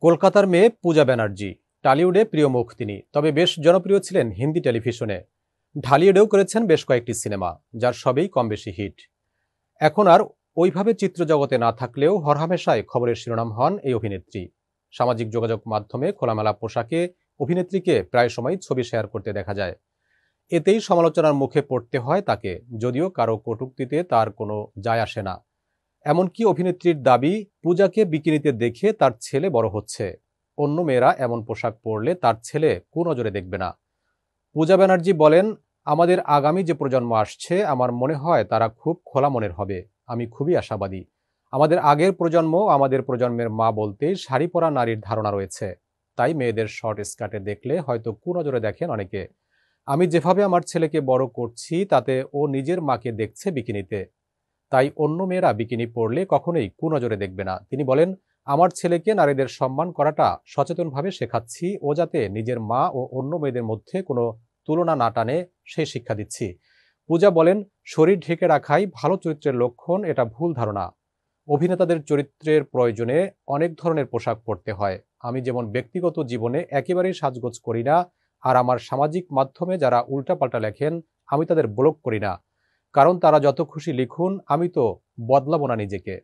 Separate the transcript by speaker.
Speaker 1: কলকাতার মেয়ে পূজা ব্যানার্জি টালিউডে প্রিয় মুখ তিনি, তবে বেশ জনপ্রিয় ছিলেন হিন্দি টেলিভিশনে। ঢালিউডেও করেছেন বেশ কয়েকটি সিনেমা, যার সবই কম বেশি হিট। এখন আর ওইভাবে চিত্রজগতে না থাকলেও হরহামেশায় খবরের শিরোনাম হন এই অভিনেত্রী। সামাজিক যোগাযোগ মাধ্যমে খোলামেলা পোশাকে অভিনেত্রীকে প্রায় সময় ছবি শেয়ার করতে দেখা যায়। এতেই সমালোচনার মুখে পড়তে হয় তাকে, যদিও কারো কটূক্তিতে তার কোনো যায় আসে না। এমনকি অভিনেত্রীর দাবি, পূজাকে বিকিনিতে দেখে তার ছেলে বড় হচ্ছে। অন্য মেয়েরা এমন পোশাক পরলে তার ছেলে কুনজরে দেখবে না। পূজা ব্যানার্জি বলেন, আমাদের আগামী যে প্রজন্ম আসছে, আমার মনে হয় তারা খুব খোলা মনের হবে। আমি খুবই আশাবাদী। আমাদের আগের প্রজন্ম, আমাদের প্রজন্মের মা বলতেই শাড়ি পরা নারীর ধারণা রয়েছে। তাই মেয়েদের শর্ট স্কার্টে দেখলে হয়তো কুনজরে দেখেন অনেকে। আমি যেভাবে আমার ছেলেকে বড় করছি, তাতে ও নিজের মাকে দেখছে বিকিনিতে। তাই অন্য মেয়েরা বিকিনি পরলে কখনোই কুনজরে দেখবে না। তিনি বলেন, আমার ছেলেকে নারীদের সম্মান করাটা সচেতনভাবে শেখাচ্ছি। ও যাতে নিজের মা ও অন্য মেয়েদের মধ্যে কোনো তুলনা না টানে, সেই শিক্ষা দিচ্ছি। পূজা বলেন, শরীর ঢেকে রাখাই ভালো চরিত্রের লক্ষণ, এটা ভুল ধারণা। অভিনেতাদের চরিত্রের প্রয়োজনে অনেক ধরনের পোশাক পরতে হয়। আমি যেমন ব্যক্তিগত জীবনে একেবারেই সাজগোজ করি না, আর আমার সামাজিক মাধ্যমে যারা উল্টাপাল্টা লেখেন, আমি তাদের ব্লক করি না। কারণ তারা যত খুশি লিখুন, আমি তো বদলাবো না নিজেকে।